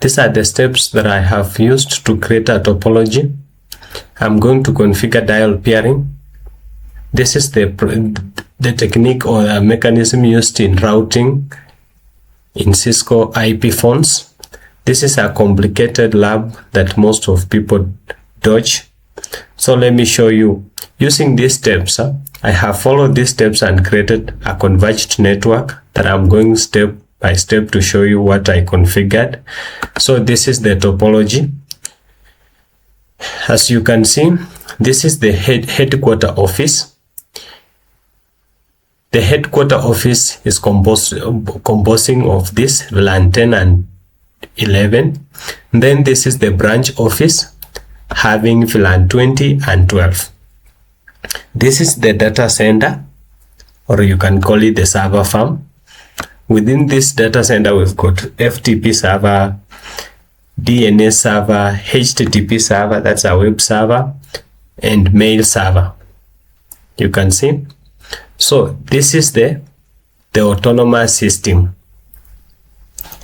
These are the steps that I have used to create a topology. I'm going to configure dial pairing. This is the technique or a mechanism used in routing in Cisco IP phones. This is a complicated lab that most of people dodge. So let me show you. Using these steps, I have followed these steps and created a converged network that I'm going step by step to show you what I configured. So this is the topology. As you can see, this is the headquarter office. The headquarter office is composing of this VLAN 10 and 11. Then this is the branch office having VLAN 20 and 12. This is the data center, or you can call it the server farm. Within this data center, we've got FTP server, DNS server, HTTP server, that's a web server, and mail server. You can see. So this is the autonomous system.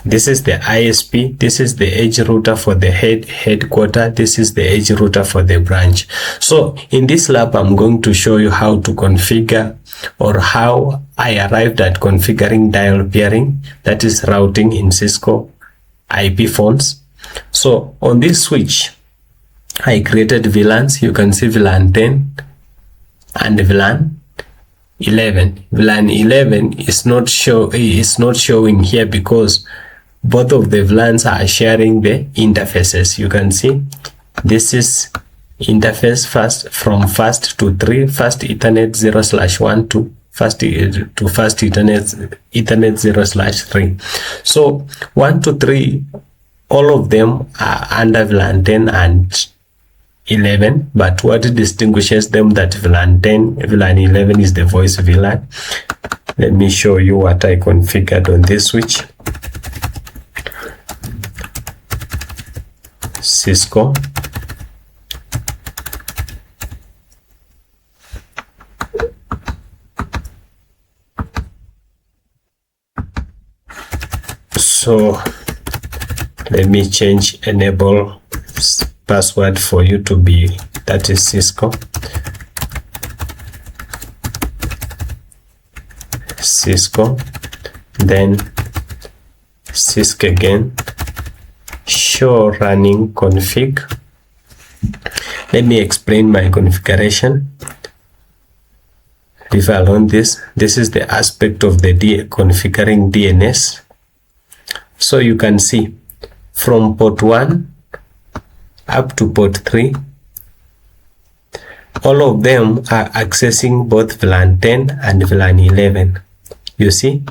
This is the ISP. This is the edge router for the headquarter. This is the edge router for the branch. So in this lab, I'm going to show you how to configure, or how I arrived at configuring dial pairing, that is routing in Cisco IP phones. So on this switch, I created VLANs. You can see VLAN 10 and VLAN 11. VLAN 11 is not showing here because both of the VLANs are sharing the interfaces. You can see this is interface from first to 3, first Ethernet 0/1 to first Ethernet 0/3. So 1 to 3, all of them are under VLAN 10 and 11, but what distinguishes them that VLAN 10, VLAN 11 is the voice VLAN. Let me show you what I configured on this switch. Cisco. So let me change enable password for you to be, that is Cisco. Cisco, then Cisco again, show running config. Let me explain my configuration. Leave alone this. This is the aspect of the configuring DNS. So you can see from port 1 up to port 3, all of them are accessing both VLAN 10 and VLAN 11. You see,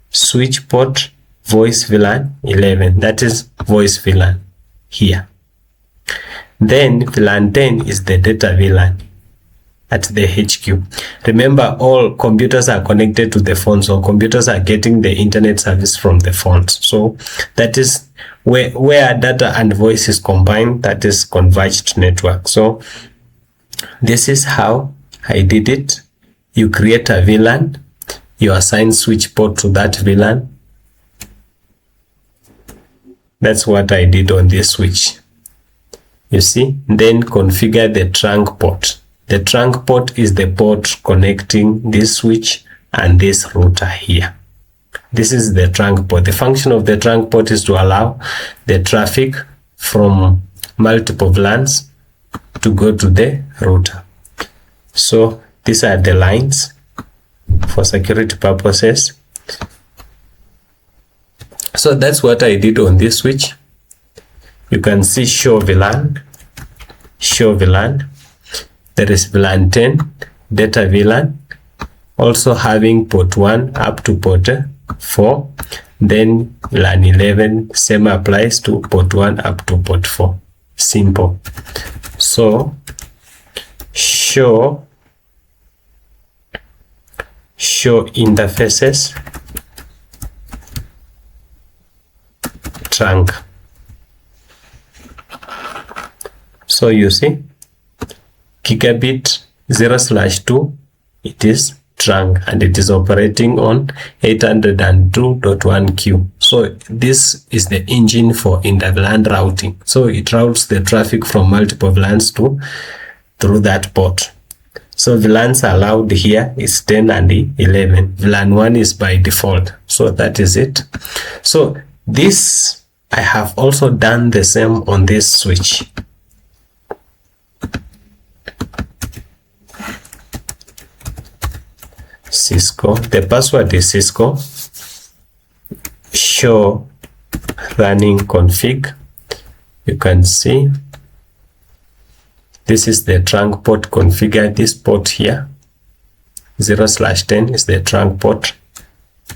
switch port voice VLAN 11, that is voice VLAN here. Then VLAN 10 is the data VLAN at the HQ. Remember, all computers are connected to the phone, so computers are getting the internet service from the phones. So that is where data and voice is combined, that is converged network. So this is how I did it. You create a VLAN, you assign switch port to that VLAN. That's what I did on this switch. You see, then configure the trunk port. The trunk port is the port connecting this switch and this router here. This is the trunk port. The function of the trunk port is to allow the traffic from multiple VLANs to go to the router. So these are the lines for security purposes. So that's what I did on this switch. You can see show VLAN, show VLAN. There is VLAN 10, data VLAN, also having port 1 up to port 4. Then VLAN 11, same applies to port 1 up to port 4. Simple. So show interfaces trunk. So you see, gigabit 0/2, it is trunk, and it is operating on 802.1q. so this is the engine for inter-VLAN routing. So it routes the traffic from multiple VLANs through that port. So VLANs allowed here is 10 and 11. VLAN 1 is by default. So that is it. So this, I have also done the same on this switch. Cisco, the password is Cisco. Show running config. You can see this is the trunk port configured. This port here 0/10 is the trunk port.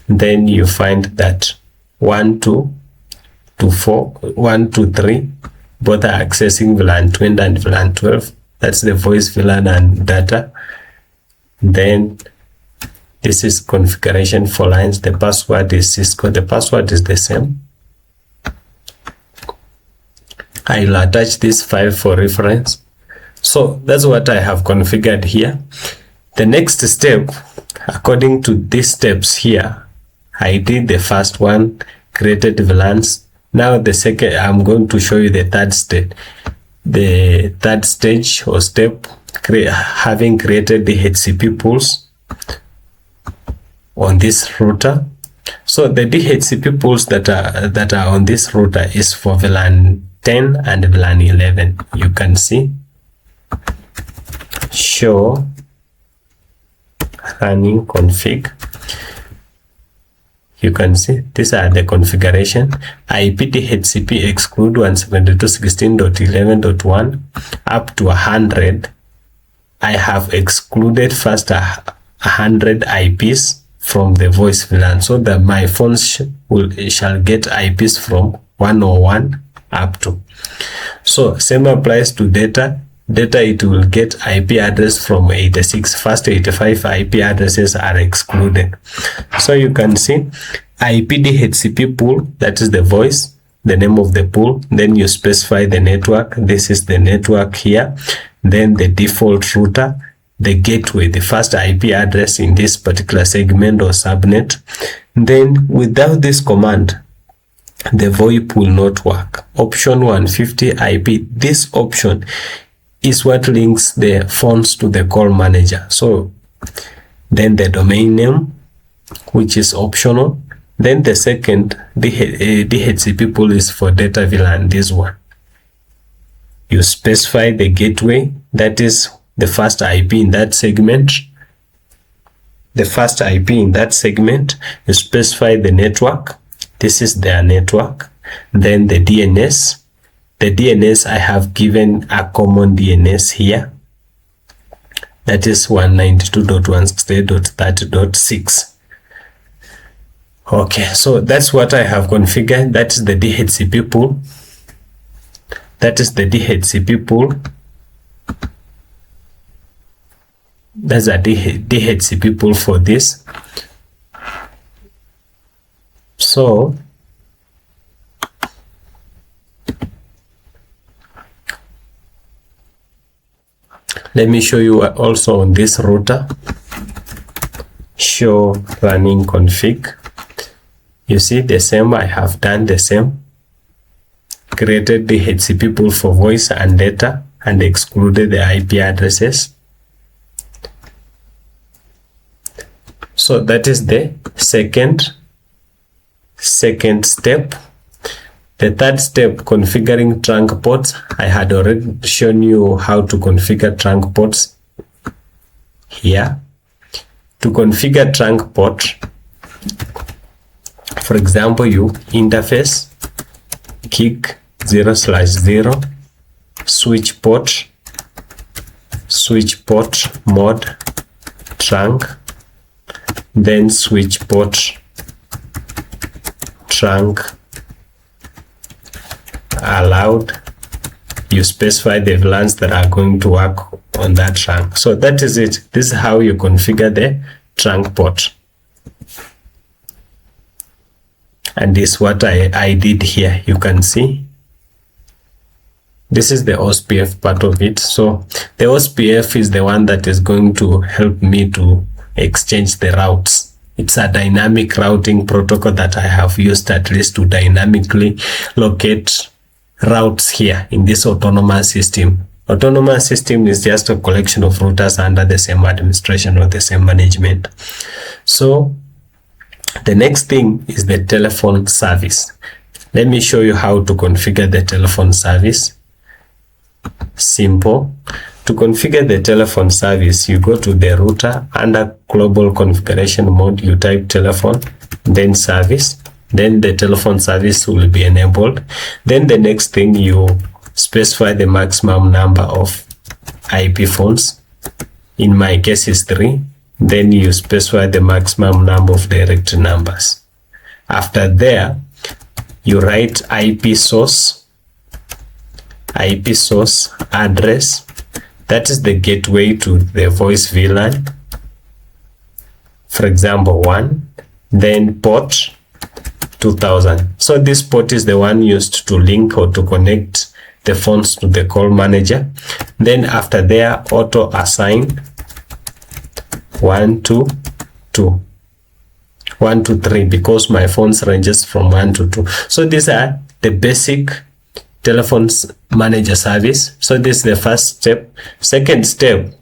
Then you find that 1, 2 to 4, 1, 2, 3 both are accessing VLAN 20 and VLAN 12. That's the voice VLAN and data. Then this is configuration for lines. The password is Cisco. The password is the same. I'll attach this file for reference. So that's what I have configured here. The next step, according to these steps here, I did the first one, created VLANs. Now the second, I'm going to show you the third step. The third stage or step, having created the DHCP pools on this router. So the DHCP pools that are on this router is for VLAN 10 and VLAN 11. You can see. Show running config. You can see these are the configuration. IP DHCP exclude 172.16.11.1 up to 100. I have excluded first 100 IPs from the voice VLAN, so that my phones shall get IPs from 101 up to. So same applies to data. Data, it will get IP address from 86. First 85 IP addresses are excluded. So you can see IP DHCP pool, that is the voice, the name of the pool. Then you specify the network. This is the network here. Then the default router, the gateway, the first IP address in this particular segment or subnet. Then without this command, the VoIP will not work. Option 150 IP. This option is what links the phones to the call manager. So then the domain name, which is optional. Then the second DHCP pool is for data VLAN, this one. You specify the gateway, that is the first IP in that segment. The first IP in that segment, you specify the network. This is their network. Then the DNS. The DNS, I have given a common DNS here. That is 192.168.30.6. Okay, so that's what I have configured. That is the DHCP pool. That is the DHCP pool. That's a DHCP pool for this. So let me show you also on this router. Show running config. You see the same, I have done the same. Created the DHCP pool for voice and data and excluded the IP addresses. So that is the second step. The third step, configuring trunk ports. I had already shown you how to configure trunk ports here. To configure trunk port, for example, you interface gig 0/0 switch port mode trunk, then switch port trunk allowed. You specify the VLANs that are going to work on that trunk. So that is it. This is how you configure the trunk port. And this is what I did here. You can see this is the OSPF part of it. So the OSPF is the one that is going to help me to exchange the routes. It's a dynamic routing protocol that I have used at least to dynamically locate routes here in this autonomous system. Autonomous system is just a collection of routers under the same administration or the same management. So the next thing is the telephone service. Let me show you how to configure the telephone service. Simple. To configure the telephone service, you go to the router. Under global configuration mode, you type telephone, then service, then the telephone service will be enabled. Then the next thing, you specify the maximum number of IP phones. In my case is 3. Then you specify the maximum number of direct numbers. After there, you write IP source address. That is the gateway to the voice VLAN. For example, 1, then port 2000. So this port is the one used to link or to connect the phones to the call manager. Then after there, auto assign 1 to 2, 1 to 3, because my phones ranges from 1 to 2. So these are the basic telephones manager service. So this is the first step. Second step,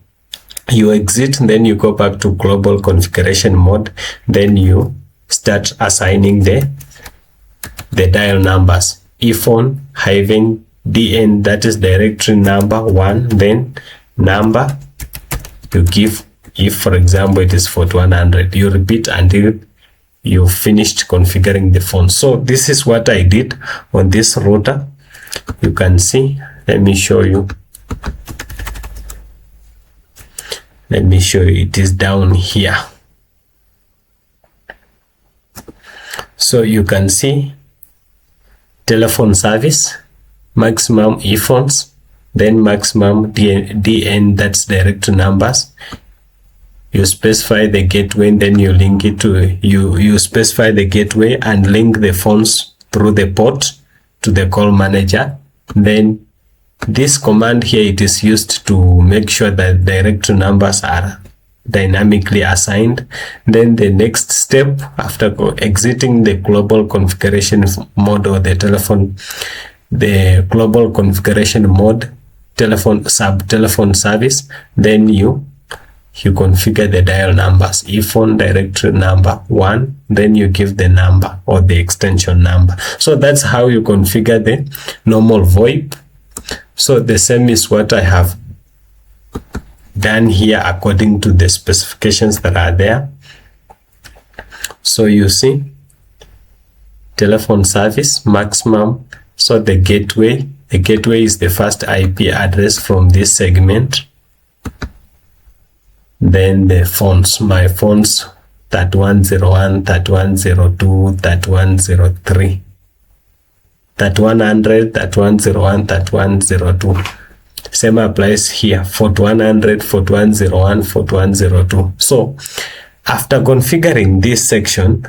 you exit, then you go back to global configuration mode. Then you start assigning the dial numbers. ephone -dn, that is directory number 1, then number you give. If for example it is 4100, you repeat until you finished configuring the phone. So this is what I did on this router. You can see, let me show you. It is down here. So you can see telephone service, maximum ephones, then maximum DN, that's direct numbers. You specify the gateway, then you link it to, you specify the gateway and link the phones through the port to the call manager. Then this command here, it is used to make sure that direct numbers are dynamically assigned. Then the next step, after exiting the global configuration mode or the global configuration mode, telephone service, then you configure the dial numbers. ephone directory number 1, then you give the number or the extension number. So that's how you configure the normal VoIP. So the same is what I have done here according to the specifications that are there. So you see, telephone service maximum. So the gateway is the first IP address from this segment. Then the phones, my phones 3101, 3102, 3103, 3100, 3101, 3102. Same applies here, 4100, 4101, 4102. So after configuring this section,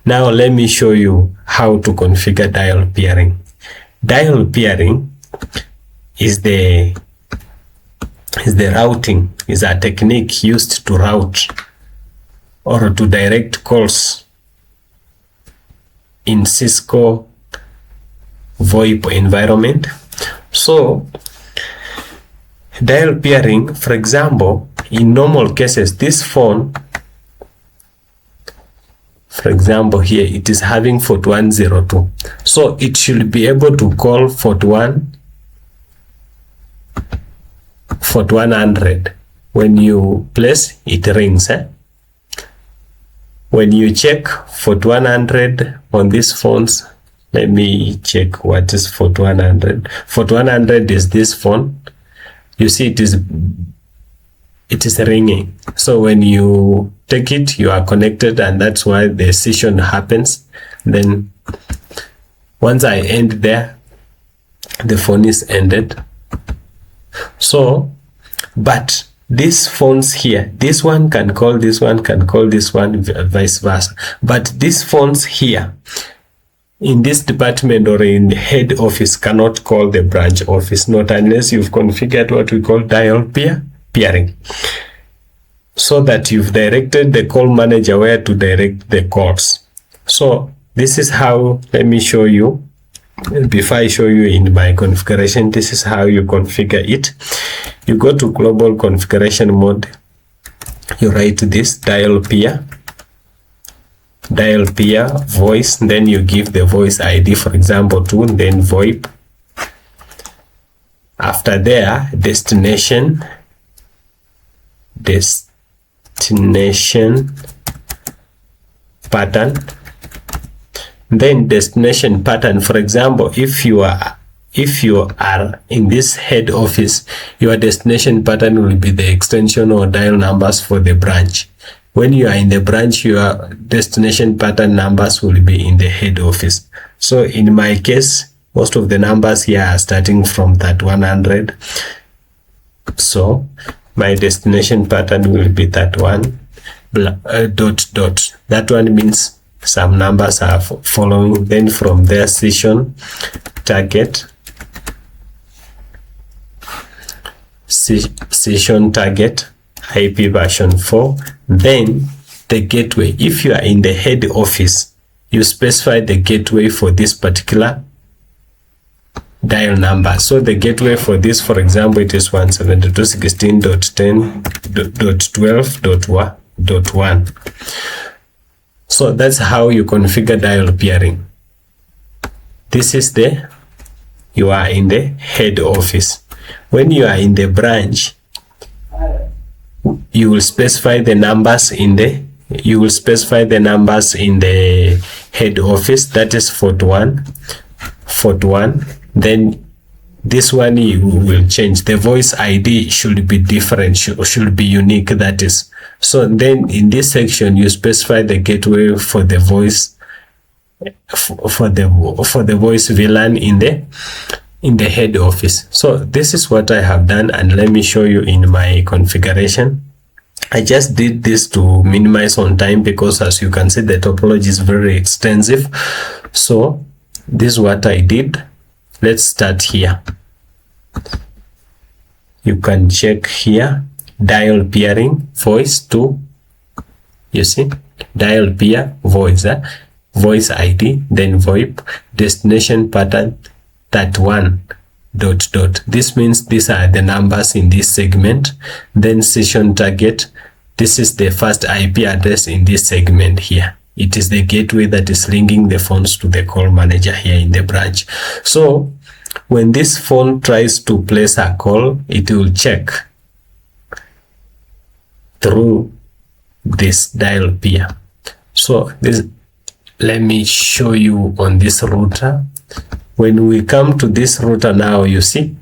now let me show you how to configure dial peering. Dial peering is the routing, is a technique used to route or to direct calls in Cisco VoIP environment. So dial peering, for example, in normal cases, this phone, for example here, it is having 4102. So it should be able to call 4100. When you place, it rings. When you check 4100 on these phones, let me check what is 4100. 4100 is this phone. You see it is ringing. So when you take it, you are connected, and that's why the session happens. Then once I end there, the phone is ended. So, but these phones here, this one can call this one, can call this one, vice versa. But these phones here in this department or in the head office cannot call the branch office, not unless you've configured what we call dial peering. so that you've directed the call manager where to direct the calls. So this is how, let me show you. Before I show you in my configuration, this is how you configure it. You go to global configuration mode, you write this dial peer voice, then you give the voice ID, for example 2, then VoIP. After there, destination pattern. Then destination pattern, for example, if you are in this head office, your destination pattern will be the extension or dial numbers for the branch. When you are in the branch, your destination pattern numbers will be in the head office. So in my case, most of the numbers here are starting from that 100. So my destination pattern will be that one dot. That one means some numbers are following. Then from there, session target IP version 4. Then the gateway. If you are in the head office, you specify the gateway for this particular dial number. So the gateway for this, for example, it is 172.16.10.12.1. So that's how you configure dial peering. This is you are in the head office. When you are in the branch, you will specify the numbers in the head office. That is 41. Then this one you will change. The voice ID should be different, should be unique, that is. So then in this section you specify the gateway for the voice for the voice VLAN in the head office. So this is what I have done, and let me show you in my configuration. I just did this to minimize on time because, as you can see, the topology is very extensive. So this is what I did. Let's start here. You can check here, dial peering voice 2. You see, dial peer voice, voice ID, then VoIP, destination pattern, that one dot. This means these are the numbers in this segment. Then session target, this is the first IP address in this segment here. It is the gateway that is linking the phones to the call manager here in the branch. So when this phone tries to place a call, it will check through this dial peer. So let me show you on this router. When we come to this router now, you see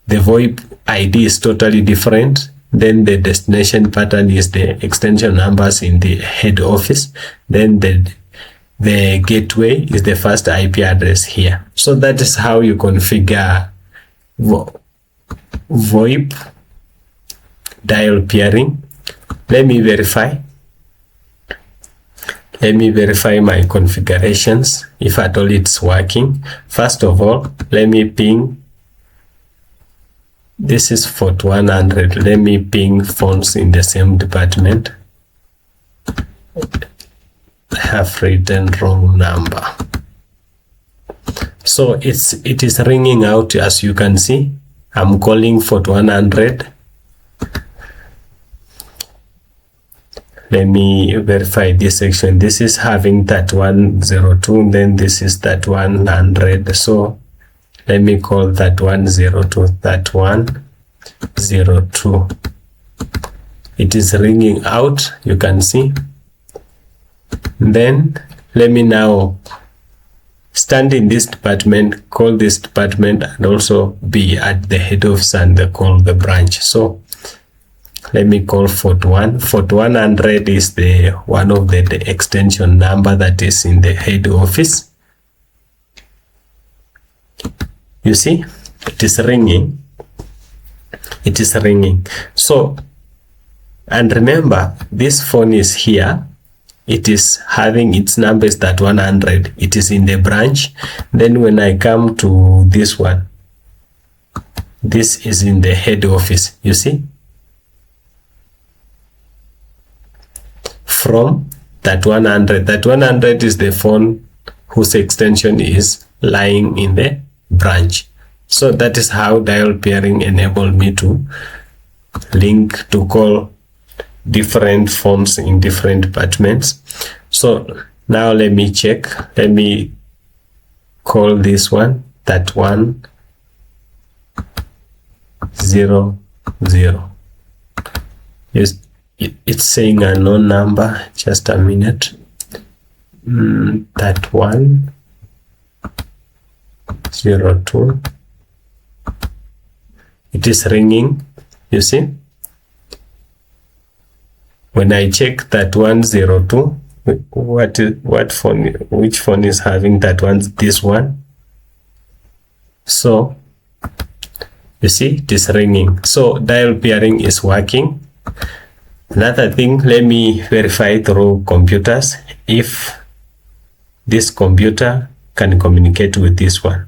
the VoIP ID is totally different. Then the destination pattern is the extension numbers in the head office. Then the gateway is the first IP address here. So that is how you configure VoIP dial peering. Let me verify my configurations if at all it's working. First of all, let me ping. This is 4100. Let me ping phones in the same department. I have written wrong number. So it is ringing out, as you can see. I'm calling 4100. Let me verify this section. This is having that 102, then this is that 100. So let me call that 102, that 102. It is ringing out, you can see. Then let me now stand in this department, call this department, and also be at the head office and call the branch. So let me call 41. 4100 is the one of the extension number that is in the head office. You see, it is ringing. It is ringing. So, and remember, this phone is here. It is having its number is that 100. It is in the branch. Then when I come to this one, this is in the head office. You see, from that 100. That 100 is the phone whose extension is lying in the branch. So that is how dial pairing enabled me to link to call different phones in different departments. So now let me check. Let me call this one, that 100. Yes, it's saying a unknown number. Just a minute. That 102. It is ringing. You see, when I check that 102, which phone is having that one? This one. So you see, it is ringing. So dial pairing is working. Another thing, let me verify through computers if this computer can communicate with this one.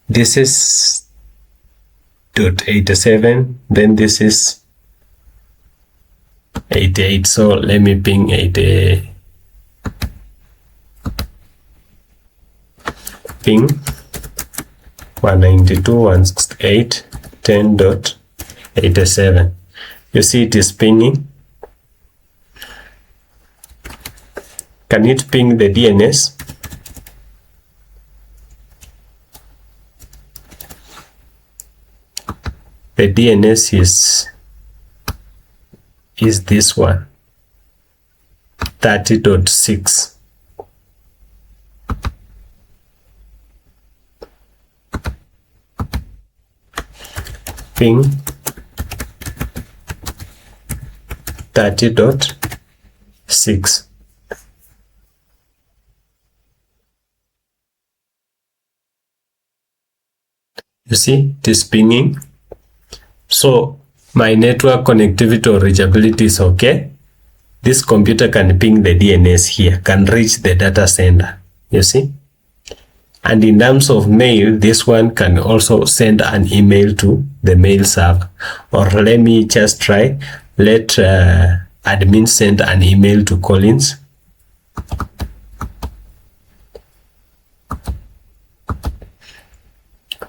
This is .87, then this is 88. So let me ping 88. Ping 192.168.10.87. You see it is pinging. Can it ping the DNS? The DNS is this one, 30.6. Ping 30.6. You see, it is pinging. So my network connectivity or reachability is okay. This computer can ping the DNS here, can reach the data center. You see? And in terms of mail, this one can also send an email to the mail server. Or let me just try. Let admin send an email to Collins.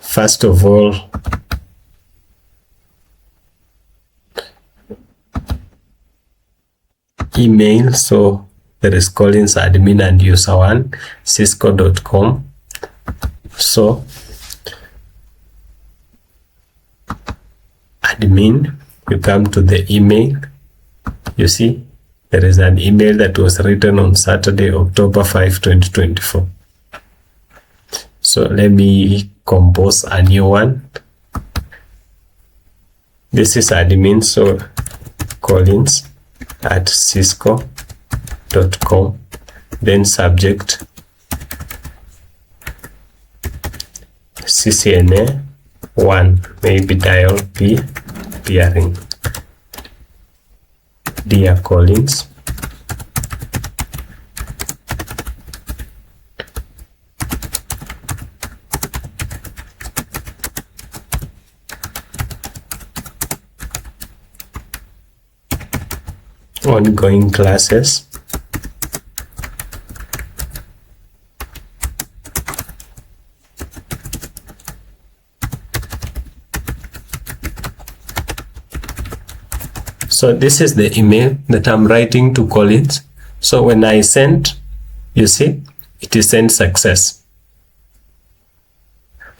First of all, email. So there is Collins admin and user one, cisco.com. So admin, you come to the email. You see, there is an email that was written on Saturday, October 5, 2024. So let me compose a new one. This is admin, so Collins at cisco.com, then subject CCNA 1, maybe dial pairing. Dear Collins, ongoing classes. So this is the email that I'm writing to Collins. So when I send, you see, it is sent success.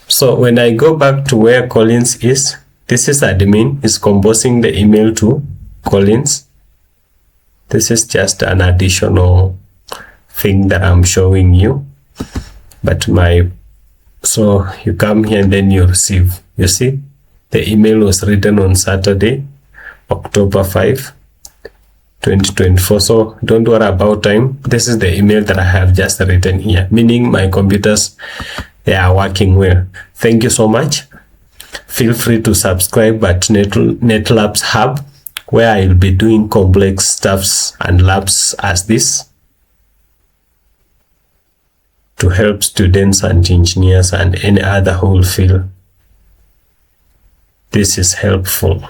So when I go back to where Collins is, this is admin, is composing the email to Collins. This is just an additional thing that I'm showing you. But so you come here and then you receive. You see, the email was written on Saturday, October 5, 2024. So don't worry about time. This is the email that I have just written here, meaning my computers, they are working well. Thank you so much. Feel free to subscribe at Netlabs Hub, where I'll be doing complex stuffs and labs as this to help students and engineers and any other who will feel this is helpful.